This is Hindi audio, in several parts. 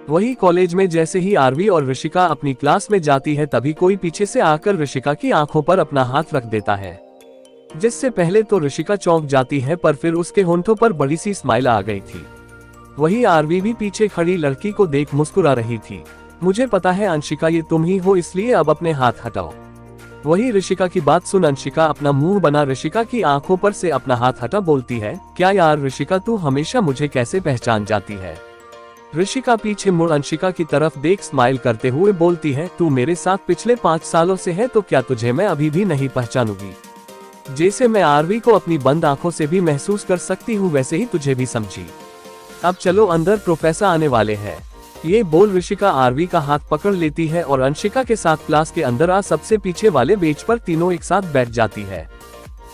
वही कॉलेज में जैसे ही आरवी और ऋषिका अपनी क्लास में जाती है तभी कोई पीछे से आकर ऋषिका की आंखों पर अपना हाथ रख देता है, जिससे पहले तो ऋषिका चौंक जाती है पर फिर उसके होंठों पर बड़ी सी स्माइल आ गई थी। वही आरवी भी पीछे खड़ी लड़की को देख मुस्कुरा रही थी। मुझे पता है अंशिका, ये तुम ही हो, इसलिए अब अपने हाथ हटाओ। वही ऋषिका की बात सुन अंशिका अपना मुंह बना ऋषिका की आंखों पर से अपना हाथ हटा बोलती है, क्या यार ऋषिका, तू हमेशा मुझे कैसे पहचान जाती है। ऋषिका पीछे मुड़ अंशिका की तरफ देख स्माइल करते हुए बोलती है, तू मेरे साथ पिछले 5 सालों से है तो क्या तुझे मैं अभी भी नहीं पहचानूंगी। जैसे मैं आरवी को अपनी बंद आंखों से भी महसूस कर सकती हूँ वैसे ही तुझे भी समझी। अब चलो अंदर, प्रोफेसर आने वाले हैं। ये बोल ऋषिका आरवी का हाथ पकड़ लेती है और अंशिका के साथ क्लास के अंदर आ सबसे पीछे वाले बेंच पर तीनों एक साथ बैठ जाती है।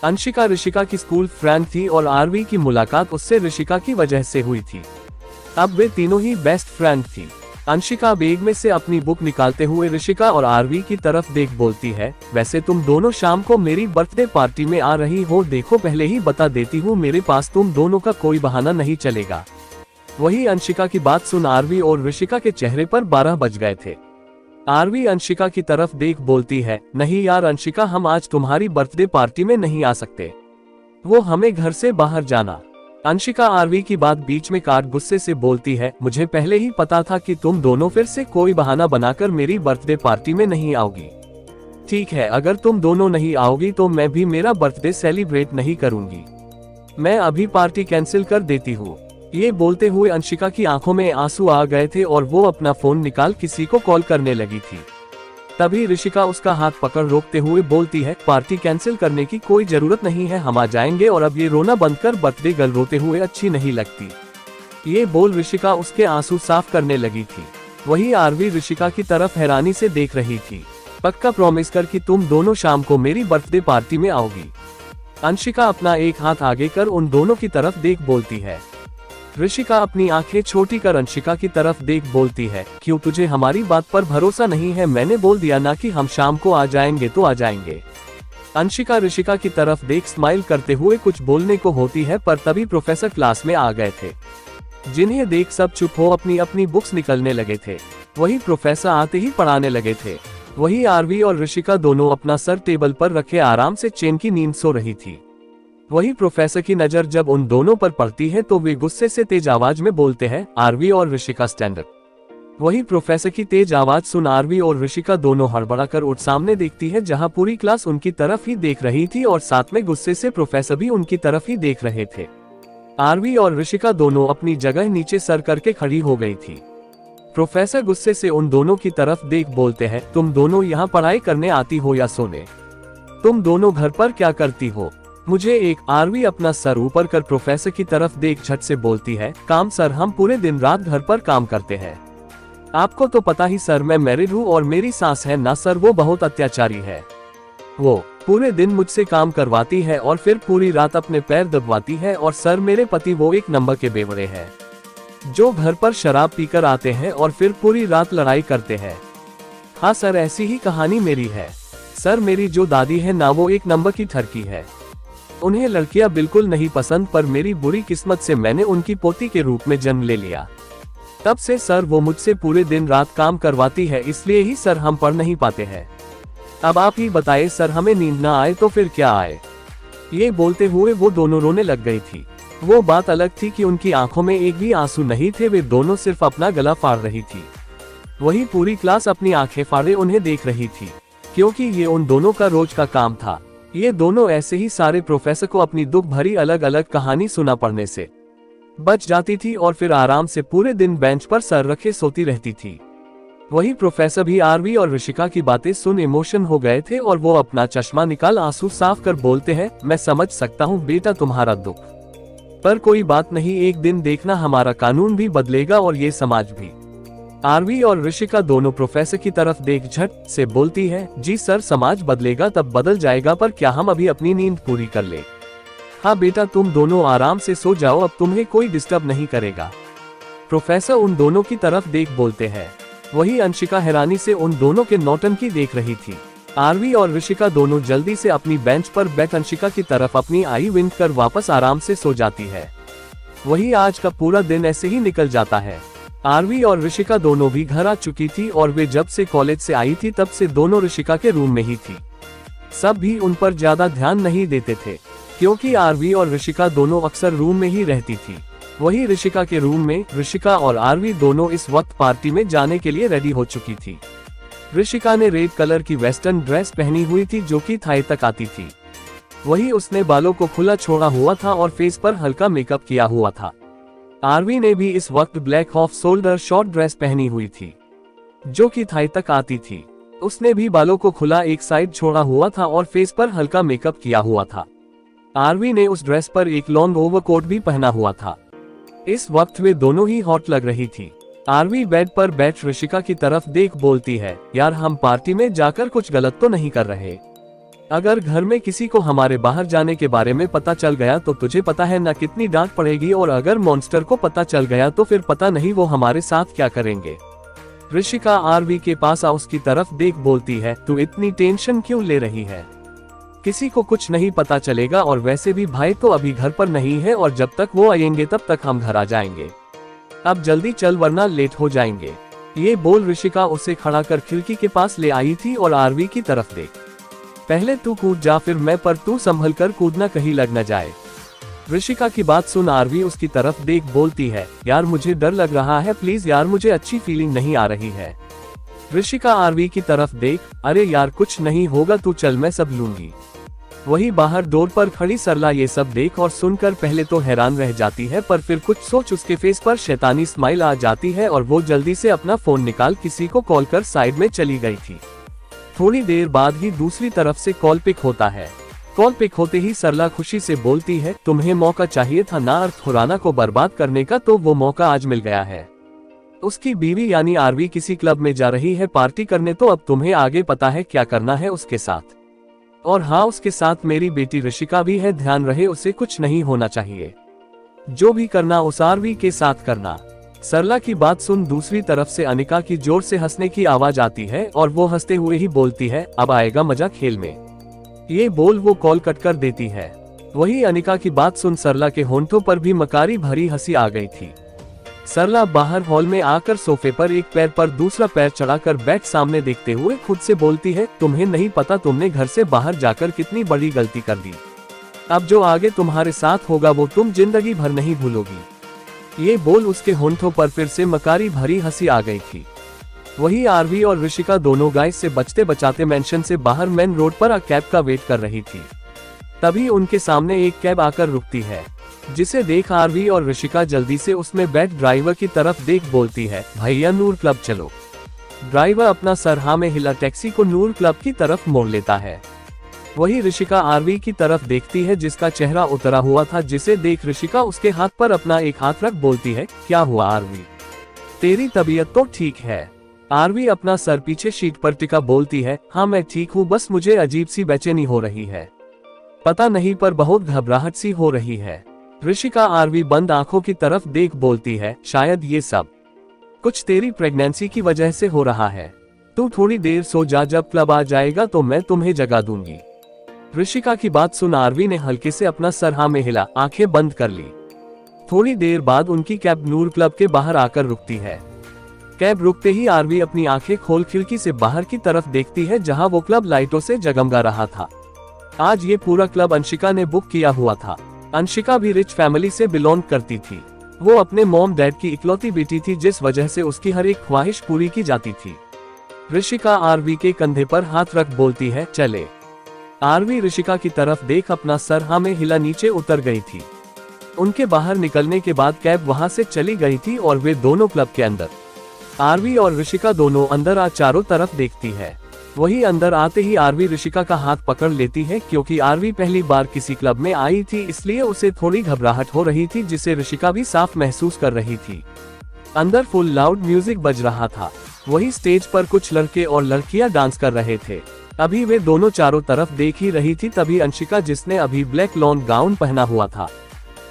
अंशिका ऋषिका की स्कूल फ्रेंड थी और आरवी की मुलाकात उससे ऋषिका की वजह से हुई थी। अब वे तीनों ही बेस्ट फ्रेंड थी। अंशिका बैग में से अपनी बुक निकालते हुए ऋषिका और आरवी की तरफ देख बोलती है, वैसे तुम दोनों शाम को मेरी बर्थडे पार्टी में आ रही हो, देखो पहले ही बता देती हूँ, मेरे पास तुम दोनों का कोई बहाना नहीं चलेगा। वही अंशिका की बात सुन आरवी और ऋषिका के चेहरे पर 12 बज गए थे। आरवी अंशिका की तरफ देख बोलती है, नहीं यार अंशिका, हम आज तुम्हारी बर्थडे पार्टी में नहीं आ सकते, वो हमें घर से बाहर जाना। अंशिका आरवी की बात बीच में काट गुस्से से बोलती है, मुझे पहले ही पता था कि तुम दोनों फिर से कोई बहाना बनाकर मेरी बर्थडे पार्टी में नहीं आओगी। ठीक है, अगर तुम दोनों नहीं आओगी तो मैं भी मेरा बर्थडे सेलिब्रेट नहीं करूंगी, मैं अभी पार्टी कैंसिल कर देती हूँ। ये बोलते हुए अंशिका की आंखों में आंसू आ गए थे और वो अपना फोन निकाल किसी को कॉल करने लगी थी। तभी ऋषिका उसका हाथ पकड़ रोकते हुए बोलती है, पार्टी कैंसिल करने की कोई जरूरत नहीं है, हम आ जाएंगे और अब ये रोना बंद कर, बर्थडे गर्ल रोते हुए अच्छी नहीं लगती। ये बोल ऋषिका उसके आंसू साफ करने लगी थी। वही आरवी ऋषिका की तरफ हैरानी से देख रही थी। पक्का प्रॉमिस कर कि तुम दोनों शाम को मेरी बर्थडे पार्टी में आओगी। अंशिका अपना एक हाथ आगे कर उन दोनों की तरफ देख बोलती है। ऋषिका अपनी आंखें छोटी कर अंशिका की तरफ देख बोलती है, क्यों तुझे हमारी बात पर भरोसा नहीं है, मैंने बोल दिया ना कि हम शाम को आ जाएंगे तो आ जाएंगे। अंशिका ऋषिका की तरफ देख स्माइल करते हुए कुछ बोलने को होती है पर तभी प्रोफेसर क्लास में आ गए थे, जिन्हें देख सब चुप हो अपनी अपनी बुक्स निकलने लगे थे। वही प्रोफेसर आते ही पढ़ाने लगे थे। वही आरवी और ऋषिका दोनों अपना सर टेबल पर रखे आराम से चैन की नींद सो रही थी। वही प्रोफेसर की नजर जब उन दोनों पर पड़ती है तो वे गुस्से से तेज आवाज में बोलते हैं, आरवी और ऋषिका स्टैंड अप। वही प्रोफेसर की तेज आवाज सुन आरवी और ऋषिका दोनों हड़बड़ा कर उठ सामने देखती है, जहां पूरी क्लास उनकी तरफ ही देख रही थी और साथ में गुस्से से प्रोफेसर भी उनकी तरफ ही देख रहे थे। आरवी और ऋषिका दोनों अपनी जगह नीचे सर करके खड़ी हो गई थी। प्रोफेसर गुस्से से उन दोनों की तरफ देख बोलते हैं, तुम दोनों यहाँ पढ़ाई करने आती हो या सोने? तुम दोनों घर पर क्या करती हो? मुझे एक। आरवी अपना सर ऊपर कर प्रोफेसर की तरफ देख झट से बोलती है, काम सर, हम पूरे दिन रात घर पर काम करते हैं। आपको तो पता ही सर, मैं मैरिड हूँ और मेरी सास है ना सर, वो बहुत अत्याचारी है। वो पूरे दिन मुझसे काम करवाती है और फिर पूरी रात अपने पैर दबवाती है। और सर मेरे पति वो एक नंबर के बेवड़े हैं, जो घर पर शराब पीकर आते हैं और फिर पूरी रात लड़ाई करते हैं। हाँ सर, ऐसी ही कहानी मेरी है। सर मेरी जो दादी है ना, वो एक नंबर की ठरकी है। उन्हें लड़कियां बिल्कुल नहीं पसंद, पर मेरी बुरी किस्मत से मैंने उनकी पोती के रूप में जन्म ले लिया। तब से सर वो मुझसे पूरे दिन रात काम करवाती है, इसलिए ही सर हम पढ़ नहीं पाते हैं। अब आप ही बताइए सर, हमें नींद ना आए तो फिर क्या आए? ये बोलते हुए वो दोनों रोने लग गई थी। वो बात अलग थी कि उनकी आंखों में एक भी आंसू नहीं थे, वे दोनों सिर्फ अपना गला फाड़ रही थी। वही पूरी क्लास अपनी आंखें फाड़े उन्हें देख रही थी, क्योंकि ये उन दोनों का रोज का काम था। ये दोनों ऐसे ही सारे प्रोफेसर को अपनी दुख भरी अलग अलग कहानी सुना पड़ने से बच जाती थी और फिर आराम से पूरे दिन बेंच पर सर रखे सोती रहती थी। वही प्रोफेसर भी आरवी और ऋषिका की बातें सुन इमोशन हो गए थे और वो अपना चश्मा निकाल आंसू साफ कर बोलते हैं, मैं समझ सकता हूँ बेटा तुम्हारा दुख, पर कोई बात नहीं, एक दिन देखना हमारा कानून भी बदलेगा और ये समाज भी। आरवी और ऋषिका दोनों प्रोफेसर की तरफ देख झट से बोलती है, जी सर, समाज बदलेगा तब बदल जाएगा, पर क्या हम अभी अपनी नींद पूरी कर ले? हाँ बेटा, तुम दोनों आराम से सो जाओ, अब तुम्हें कोई डिस्टर्ब नहीं करेगा। प्रोफेसर उन दोनों की तरफ देख बोलते हैं। वही अंशिका हैरानी से उन दोनों के नौटंकी देख रही थी। आरवी और ऋषिका दोनों जल्दी से अपनी बेंच पर बैठ अंशिका की तरफ अपनी आई विंक कर वापस आराम से सो जाती है। वही आज का पूरा दिन ऐसे ही निकल जाता है। आरवी और ऋषिका दोनों भी घर आ चुकी थी और वे जब से कॉलेज से आई थी तब से दोनों ऋषिका के रूम में ही थी। सब भी उन पर ज्यादा ध्यान नहीं देते थे क्योंकि आरवी और ऋषिका दोनों अक्सर रूम में ही रहती थी। वही ऋषिका के रूम में ऋषिका और आरवी दोनों इस वक्त पार्टी में जाने के लिए रेडी हो चुकी थी। ऋषिका ने रेड कलर की वेस्टर्न ड्रेस पहनी हुई थी जो कि थाई तक आती थी। वही उसने बालों को खुला छोड़ा हुआ था और फेस पर हल्का मेकअप किया हुआ था। आरवी ने भी इस वक्त black off shoulder short dress पहनी हुई थी जो कि थाई तक आती थी। उसने भी बालों को खुला एक साइड छोड़ा हुआ था और फेस पर हल्का मेकअप किया हुआ था। आरवी ने उस ड्रेस पर एक लॉन्ग ओवरकोट भी पहना हुआ था। इस वक्त वे दोनों ही हॉट लग रही थी। आरवी बेड पर बैठ ऋषिका की तरफ देख बोलती है, यार हम पार्टी में जाकर कुछ गलत तो नहीं कर रहे? अगर घर में किसी को हमारे बाहर जाने के बारे में पता चल गया तो तुझे पता है ना कितनी डांट पड़ेगी, और अगर मॉन्स्टर को पता चल गया तो फिर पता नहीं वो हमारे साथ क्या करेंगे। ऋषिका आरवी के पास आ उसकी तरफ देख बोलती है, तू इतनी टेंशन क्यों ले रही है? किसी को कुछ नहीं पता चलेगा, और वैसे भी भाई तो अभी घर पर नहीं है और जब तक वो आएंगे तब तक हम घर आ जाएंगे। अब जल्दी चल वरना लेट हो जाएंगे। ये बोल ऋषिका उसे खड़ा कर खिड़की के पास ले आई थी और आरवी की तरफ देख, पहले तू कूद जा फिर मैं, पर तू संभल कर कूदना कहीं लग न जाए। ऋषिका की बात सुन आरवी उसकी तरफ देख बोलती है, यार मुझे डर लग रहा है, प्लीज यार मुझे अच्छी फीलिंग नहीं आ रही है। ऋषिका आरवी की तरफ देख, अरे यार कुछ नहीं होगा, तू चल मैं सब लूंगी। वही बाहर डोर पर खड़ी सरला ये सब देख और सुनकर पहले तो हैरान रह जाती है, पर फिर कुछ सोच उसके फेस पर शैतानी स्माइल आ जाती है और वो जल्दी से अपना फोन निकाल किसी को कॉल कर साइड में चली गई थी। थोड़ी देर बाद ही दूसरी तरफ से कॉल पिक होता है। कॉल पिक होते ही सरला खुशी से बोलती है, तुम्हें मौका चाहिए था ना अर्थ खुराना को बर्बाद करने का, तो वो मौका आज मिल गया है। उसकी बीवी यानी आरवी किसी क्लब में जा रही है पार्टी करने, तो अब तुम्हें आगे पता है क्या करना है उसके साथ। और हाँ, उसके साथ मेरी बेटी ऋषिका भी है, ध्यान रहे उसे कुछ नहीं होना चाहिए। जो भी करना उस आरवी के साथ करना। सरला की बात सुन दूसरी तरफ से अनिका की जोर से हंसने की आवाज आती है और वो हंसते हुए ही बोलती है, अब आएगा मजा खेल में। ये बोल वो कॉल कट कर देती है। वही अनिका की बात सुन सरला के होंठों पर भी मकारी भरी हंसी आ गई थी। सरला बाहर हॉल में आकर सोफे पर एक पैर पर दूसरा पैर चढ़ाकर बैठ सामने देखते हुए खुद से बोलती है, तुम्हें नहीं पता तुमने घर से बाहर जाकर कितनी बड़ी गलती कर दी। अब जो आगे तुम्हारे साथ होगा वो तुम जिंदगी भर नहीं भूलोगी। ये बोल उसके होंठों पर फिर से मकारी भरी हंसी आ गई थी। वही आरवी और ऋषिका दोनों गाइस से बचते बचाते मेंशन से बाहर मेन रोड पर कैब का वेट कर रही थी। तभी उनके सामने एक कैब आकर रुकती है, जिसे देख आरवी और ऋषिका जल्दी से उसमें बैठ ड्राइवर की तरफ देख बोलती है, भैया नूर क्लब चलो। ड्राइवर अपना सर हाँ में हिला टैक्सी को नूर क्लब की तरफ मोड़ लेता है। वही ऋषिका आरवी की तरफ देखती है जिसका चेहरा उतरा हुआ था, जिसे देख ऋषिका उसके हाथ पर अपना एक हाथ रख बोलती है, क्या हुआ आरवी, तेरी तबीयत तो ठीक है? आरवी अपना सर पीछे शीट पर टिका बोलती है, हाँ मैं ठीक हूँ, बस मुझे अजीब सी बेचैनी हो रही है, पता नहीं पर बहुत घबराहट सी हो रही है। ऋषिका आरवी बंद आंखों की तरफ देख बोलती है, शायद ये सब कुछ तेरी प्रेगनेंसी की वजह से हो रहा है, तू थोड़ी देर सो जा, जब क्लब आ जाएगा तो मैं तुम्हें जगा दूंगी। ऋषिका की बात सुन आरवी ने हल्के से अपना सर हाँ में हिला, आंखें बंद कर ली। थोड़ी देर बाद उनकी कैब नूर क्लब के बाहर आकर रुकती है। कैब रुकते ही आरवी अपनी आंखें खोल खिड़की से बाहर की तरफ देखती है, जहां वो क्लब लाइटों से जगमगा रहा था। आज ये पूरा क्लब अंशिका ने बुक किया हुआ था। अंशिका भी रिच फैमिली से बिलोंग करती थी। वो अपने मॉम डैड की इकलौती बेटी थी, जिस वजह से उसकी हर एक ख्वाहिश पूरी की जाती थी। ऋषिका आरवी के कंधे पर हाथ रख बोलती है, चले। आरवी ऋषिका की तरफ देख अपना सर हाँ में हिला नीचे उतर गई थी। उनके बाहर निकलने के बाद कैब वहां से चली गई थी और वे दोनों क्लब के अंदर। आरवी और ऋषिका दोनों अंदर आ चारों तरफ देखती है। वही अंदर आते ही आरवी ऋषिका का हाथ पकड़ लेती है, क्योंकि आरवी पहली बार किसी क्लब में आई थी, इसलिए उसे थोड़ी घबराहट हो रही थी, जिसे ऋषिका भी साफ महसूस कर रही थी। अंदर फुल लाउड म्यूजिक बज रहा था। वही स्टेज पर कुछ लड़के और लड़कियां डांस कर रहे थे। अभी वे दोनों चारों तरफ देख ही रही थी, तभी अंशिका, जिसने अभी ब्लैक लॉन्ग गाउन पहना हुआ था,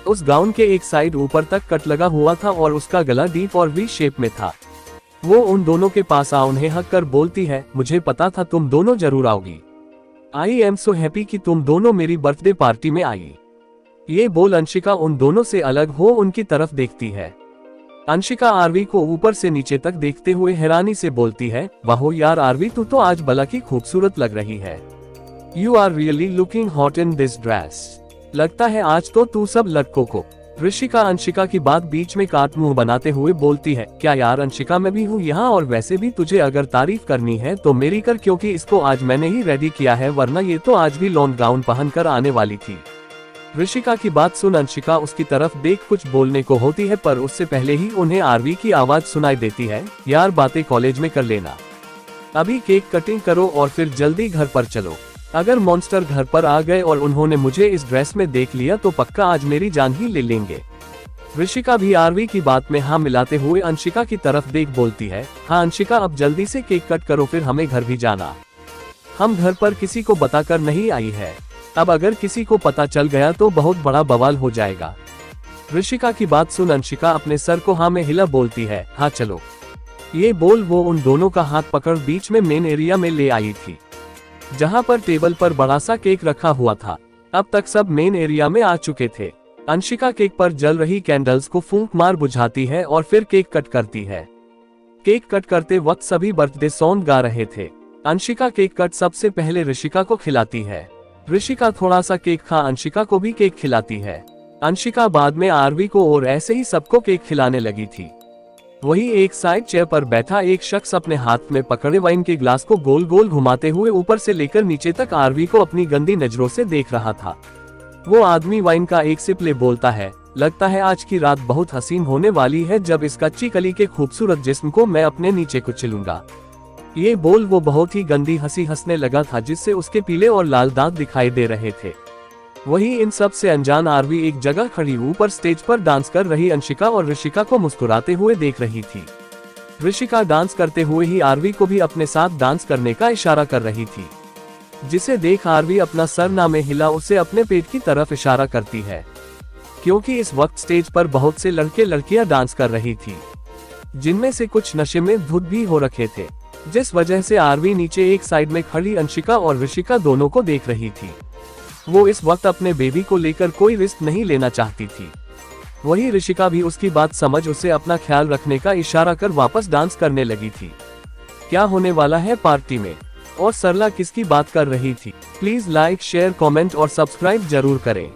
उस गाउन के एक साइड ऊपर तक कट लगा हुआ था और उसका गला डीप और वी शेप में था। वो उन दोनों के पास आ उन्हें हक कर बोलती है, मुझे पता था तुम दोनों जरूर आओगी। आई एम सो हैप्पी कि तुम दोनों मेरी बर्थडे पार्टी में आई। ये बोल अंशिका उन दोनों से अलग हो उनकी तरफ देखती है। अंशिका आरवी को ऊपर से नीचे तक देखते हुए हैरानी से बोलती है, वाहो यार आरवी, तू तो आज भला की खूबसूरत लग रही है। You are really looking hot in this dress. लगता है आज तो तू सब लड़कों को। ऋषिका अंशिका की बात बीच में काट मुंह बनाते हुए बोलती है, क्या यार अंशिका, मैं भी हूँ यहाँ, और वैसे भी तुझे अगर तारीफ करनी है तो मेरी कर, क्योंकि इसको आज मैंने ही रेडी किया है, वरना ये तो आज भी लॉन्ग गाउन पहन कर आने वाली थी। ऋषिका की बात सुन अंशिका उसकी तरफ देख कुछ बोलने को होती है, पर उससे पहले ही उन्हें आरवी की आवाज सुनाई देती है, यार बातें कॉलेज में कर लेना, अभी केक कटिंग करो और फिर जल्दी घर पर चलो। अगर मॉन्स्टर घर पर आ गए और उन्होंने मुझे इस ड्रेस में देख लिया तो पक्का आज मेरी जान ही ले लेंगे। ऋषिका भी आरवी की बात में हाँ मिलाते हुए अंशिका की तरफ देख बोलती है, हाँ अंशिका, अब जल्दी से केक कट करो, फिर हमें घर भी जाना। हम घर पर किसी को बताकर नहीं आई है, अब अगर किसी को पता चल गया तो बहुत बड़ा बवाल हो जाएगा। ऋषिका की बात सुन अंशिका अपने सर को हाँ में हिला बोलती है, हाँ चलो। ये बोल वो उन दोनों का हाथ पकड़ बीच में मेन एरिया में ले आई थी, जहां पर टेबल पर बड़ा सा केक रखा हुआ था। अब तक सब मेन एरिया में आ चुके थे। अंशिका केक पर जल रही कैंडल्स को फूंक मार बुझाती है और फिर केक कट करती है। केक कट करते वक्त सभी बर्थडे सॉन्ग गा रहे थे। अंशिका केक कट सबसे पहले ऋषिका को खिलाती है। ऋषिका थोड़ा सा केक खा अंशिका को भी केक खिलाती है। अंशिका बाद में आरवी को और ऐसे ही सबको केक खिलाने लगी थी। वही एक साइड चेयर पर बैठा एक शख्स अपने हाथ में पकड़े वाइन के ग्लास को गोल गोल घुमाते हुए ऊपर से लेकर नीचे तक आरवी को अपनी गंदी नजरों से देख रहा था। वो आदमी वाइन का एक सिप ले बोलता है, लगता है आज की रात बहुत हसीन होने वाली है, जब इस कच्ची कली के खूबसूरत जिस्म को मैं अपने नीचे कुचलूंगा। ये बोल वो बहुत ही गंदी हंसी हंसने लगा था, जिससे उसके पीले और लाल दांत दिखाई दे रहे थे। वही इन सब से अनजान आरवी एक जगह खड़ी ऊपर स्टेज पर डांस कर रही अंशिका और ऋषिका को मुस्कुराते हुए देख रही थी। ऋषिका डांस करते हुए ही आरवी को भी अपने साथ डांस करने का इशारा कर रही थी, जिसे देख आरवी अपना सर ना में हिला उसे अपने पेट की तरफ इशारा करती है, क्योंकि इस वक्त स्टेज पर बहुत से लड़के लड़कियां डांस कर रही थी, जिनमें से कुछ नशे में धुत भी हो रखे थे, जिस वजह से आरवी नीचे एक साइड में खड़ी अंशिका और ऋषिका दोनों को देख रही थी। वो इस वक्त अपने बेबी को लेकर कोई रिस्क नहीं लेना चाहती थी। वही ऋषिका भी उसकी बात समझ उसे अपना ख्याल रखने का इशारा कर वापस डांस करने लगी थी। क्या होने वाला है पार्टी में, और सरला किसकी बात कर रही थी? प्लीज लाइक, शेयर, कमेंट और सब्सक्राइब जरूर करें।